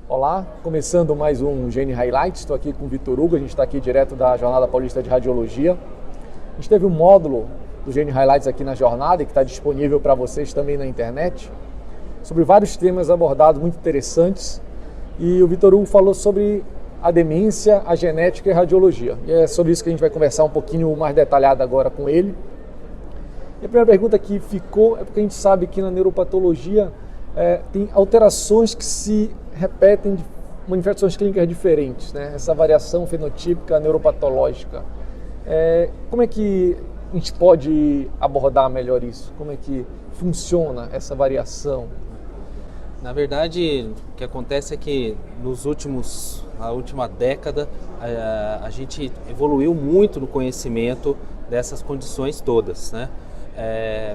Olá, começando mais um Gene Highlights, estou aqui com o Vitor Hugo, a gente está aqui direto da Jornada Paulista de Radiologia. A gente teve um módulo do Gene Highlights aqui na jornada e que está disponível para vocês também na internet, sobre vários temas abordados muito interessantes, e o Vitor Hugo falou sobre a demência, a genética e a radiologia. E é sobre isso que a gente vai conversar um pouquinho mais detalhado agora com ele. E a primeira pergunta que ficou é porque a gente sabe que na neuropatologia tem alterações que se repetem de manifestações clínicas diferentes, né? Essa variação fenotípica neuropatológica. Como é que a gente pode abordar melhor isso? Como é que funciona essa variação? Na verdade, o que acontece é que na última década, a gente evoluiu muito no conhecimento dessas condições todas, né?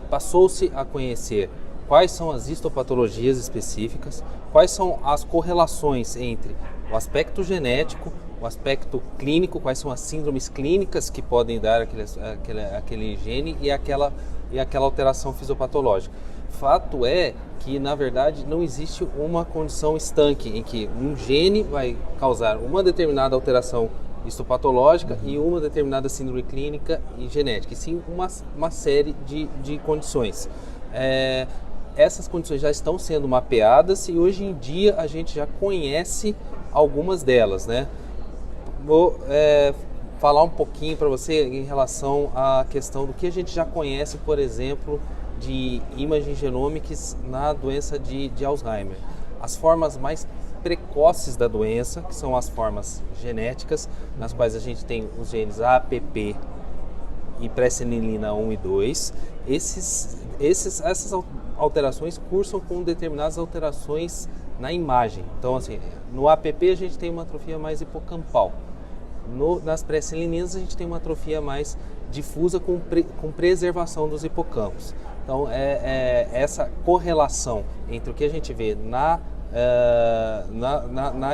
Passou-se a conhecer quais são as histopatologias específicas, quais são as correlações entre o aspecto genético, o aspecto clínico, quais são as síndromes clínicas que podem dar aquele gene e aquela alteração fisiopatológica. Fato é que, na verdade, não existe uma condição estanque em que um gene vai causar uma determinada alteração histopatológica e uma determinada síndrome clínica e genética, e sim uma série de condições. Essas condições já estão sendo mapeadas e hoje em dia a gente já conhece algumas delas, né? Vou falar um pouquinho para você em relação à questão do que a gente já conhece, por exemplo, de imaging genomics na doença de Alzheimer. As formas mais precoces da doença, que são as formas genéticas, nas quais a gente tem os genes APP e presenilina 1 e 2. Essas alterações cursam com determinadas alterações na imagem. Então, assim, no APP a gente tem uma atrofia mais hipocampal. Nas presenilininas a gente tem uma atrofia mais difusa com preservação dos hipocampos. Então, essa correlação entre o que a gente vê na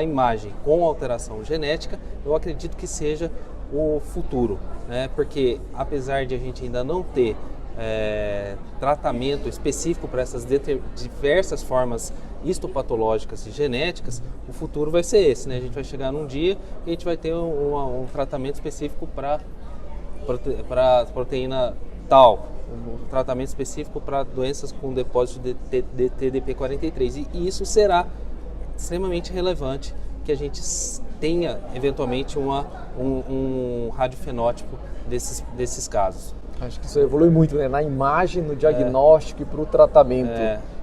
imagem com alteração genética, eu acredito que seja o futuro, né? Porque apesar de a gente ainda não ter tratamento específico para essas diversas formas histopatológicas e genéticas, o futuro vai ser esse, né? A gente vai chegar num dia e a gente vai ter um tratamento específico para proteína tal, um tratamento específico para doenças com depósito de TDP43, e isso será extremamente relevante que a gente tenha eventualmente um radiofenótipo desses casos. Acho que isso evolui muito, né? Na imagem, no diagnóstico e para o tratamento.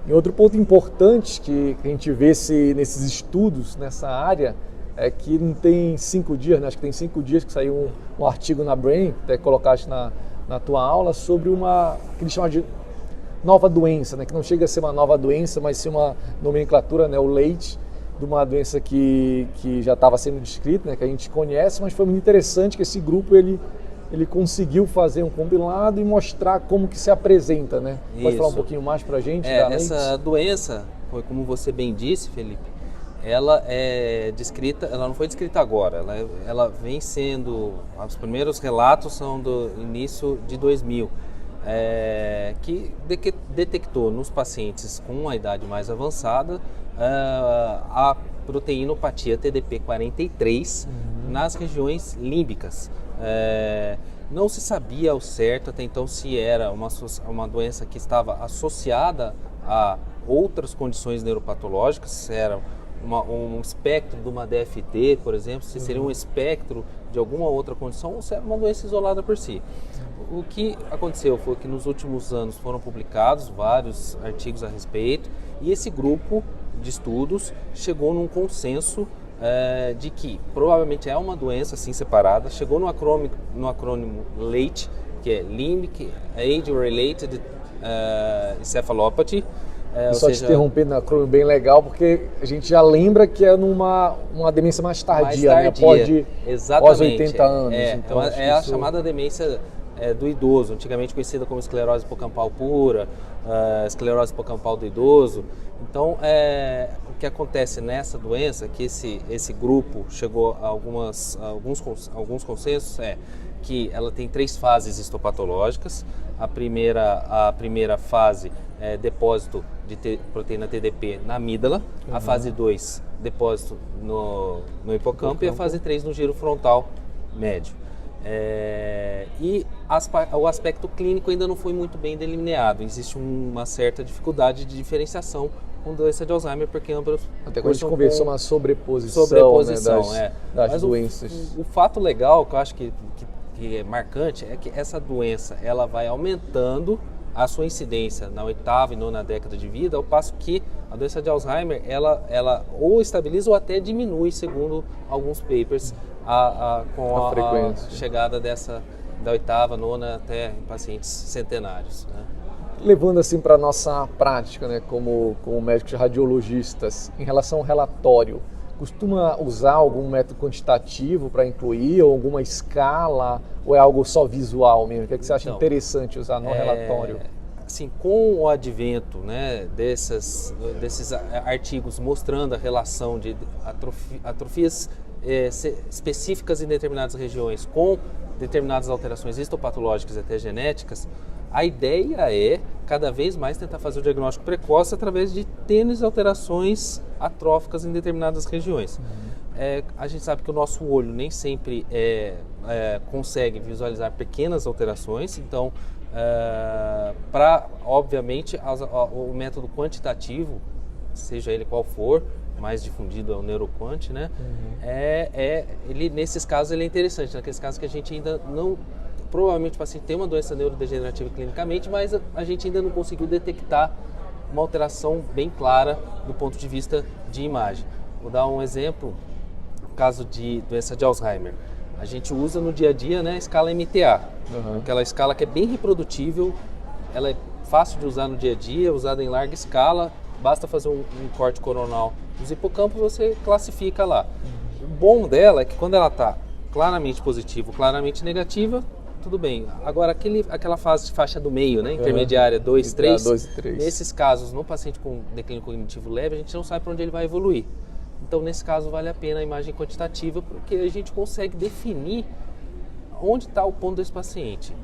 E outro ponto importante que a gente vê nesses estudos, nessa área, é que não tem 5 dias, né? Acho que tem 5 dias que saiu um artigo na Brain, até colocaste na tua aula, sobre que eles chamam de nova doença, né? Que não chega a ser uma nova doença, mas sim uma nomenclatura, né? O late, de uma doença que já estava sendo descrita, né? Que a gente conhece, mas foi muito interessante que esse grupo ele conseguiu fazer um compilado e mostrar como que se apresenta, né? Pode falar um pouquinho mais para a gente? Essa doença, foi como você bem disse, Felipe, ela é descrita, ela não foi descrita agora, ela vem sendo, os primeiros relatos são do início de 2000, que detectou nos pacientes com uma idade mais avançada a proteinopatia TDP43 nas regiões límbicas. Não se sabia ao certo até então se era uma doença que estava associada a outras condições neuropatológicas, se era um espectro de uma DFT, por exemplo, se seria um espectro de alguma outra condição ou se era uma doença isolada por si. O que aconteceu foi que nos últimos anos foram publicados vários artigos a respeito e esse grupo de estudos chegou num consenso de que provavelmente é uma doença assim separada, chegou no acrônimo LATE, que é Limbic Age-Related Encephalopathy. Só te interrompendo, acrônimo bem legal, porque a gente já lembra que é uma demência mais tardia, né? Pós 80 anos. Então é a chamada demência do idoso, antigamente conhecida como esclerose hipocampal pura, esclerose hipocampal do idoso. Então, o que acontece nessa doença, que esse grupo chegou a alguns consensos, que ela tem 3 fases histopatológicas. A primeira fase é depósito de proteína TDP na amígdala, a fase 2, depósito no hipocampo, e a fase 3 no giro frontal médio. E o aspecto clínico ainda não foi muito bem delineado, existe uma certa dificuldade de diferenciação com doença de Alzheimer, porque ambas... Até quando a gente conversou uma sobreposição né, das doenças. O fato legal, que eu acho que é marcante, é que essa doença ela vai aumentando a sua incidência na 8ª e 9ª década de vida, ao passo que a doença de Alzheimer ela ou estabiliza ou até diminui, segundo alguns papers, com a chegada da 8ª, 9ª até em pacientes centenários, né? Levando assim para a nossa prática, né, como médicos radiologistas, em relação ao relatório, costuma usar algum método quantitativo para incluir, ou alguma escala, ou é algo só visual mesmo? O que você acha interessante usar no relatório? Assim, com o advento, né, desses artigos mostrando a relação de atrofias específicas em determinadas regiões com determinadas alterações histopatológicas e até genéticas, a ideia é cada vez mais tentar fazer o diagnóstico precoce através de tênues alterações atróficas em determinadas regiões. A gente sabe que o nosso olho nem sempre consegue visualizar pequenas alterações, então, obviamente, o método quantitativo, seja ele qual for, mais difundido é o neuroquant, né? Ele, nesses casos ele é interessante, naqueles casos que a gente ainda não... Provavelmente o paciente tem uma doença neurodegenerativa clinicamente, mas a gente ainda não conseguiu detectar uma alteração bem clara do ponto de vista de imagem. Vou dar um exemplo, no caso de doença de Alzheimer. A gente usa no dia a dia, né, a escala MTA, aquela escala que é bem reprodutível, ela é fácil de usar no dia a dia, usada em larga escala, basta fazer um corte coronal dos hipocampos, você classifica lá. O bom dela é que quando ela está claramente positiva, claramente negativa, tudo bem. Agora, aquela faixa do meio, né, intermediária, 2, 3, nesses casos, no paciente com declínio cognitivo leve, a gente não sabe para onde ele vai evoluir. Então, nesse caso, vale a pena a imagem quantitativa, porque a gente consegue definir onde está o ponto desse paciente,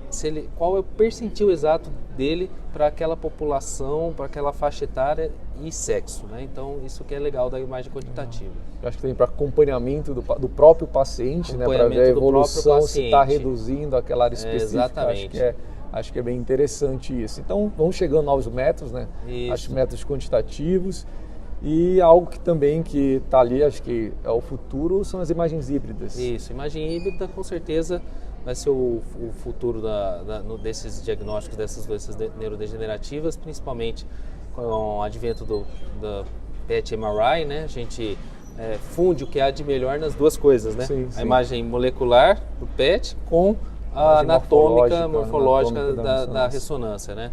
qual é o percentil exato dele para aquela população, para aquela faixa etária e sexo, né? Então, isso que é legal da imagem quantitativa. Eu acho que tem para acompanhamento do próprio paciente, né, para ver a evolução, se está reduzindo aquela área específica. Exatamente. Acho que é bem interessante isso. Então, vão chegando novos métodos, né? Acho métodos quantitativos. E algo que também que está ali, acho que é o futuro, são as imagens híbridas. Isso, imagem híbrida com certeza vai ser o futuro desses diagnósticos dessas doenças neurodegenerativas, principalmente com o advento do PET-MRI, né? A gente funde o que há de melhor nas duas coisas, né? Sim. A imagem molecular do PET com a anatômica, morfológica da ressonância, né?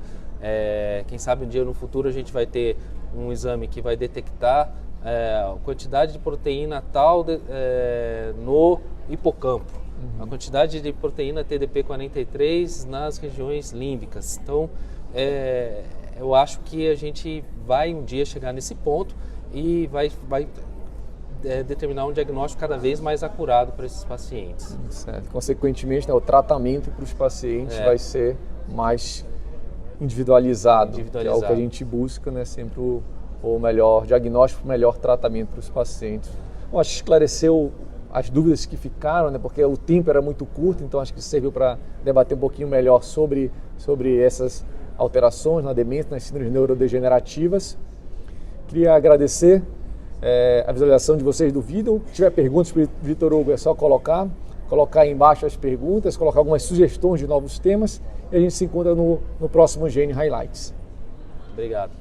Quem sabe um dia no futuro a gente vai ter um exame que vai detectar a quantidade de proteína tal no hipocampo, a quantidade de proteína TDP43 nas regiões límbicas. Então, eu acho que a gente vai um dia chegar nesse ponto e vai determinar um diagnóstico cada vez mais acurado para esses pacientes. Certo. Consequentemente, né, o tratamento para os pacientes vai ser mais individualizado, que é o que a gente busca, né, sempre o melhor diagnóstico, o melhor tratamento para os pacientes. Bom, acho que esclareceu as dúvidas que ficaram, né, porque o tempo era muito curto, então acho que serviu para debater um pouquinho melhor sobre essas alterações na demência, nas síndromes neurodegenerativas. Queria agradecer a visualização de vocês do vídeo. Se tiver perguntas para o Vitor Hugo, é só colocar aí embaixo as perguntas, colocar algumas sugestões de novos temas e a gente se encontra no próximo GN Highlights. Obrigado.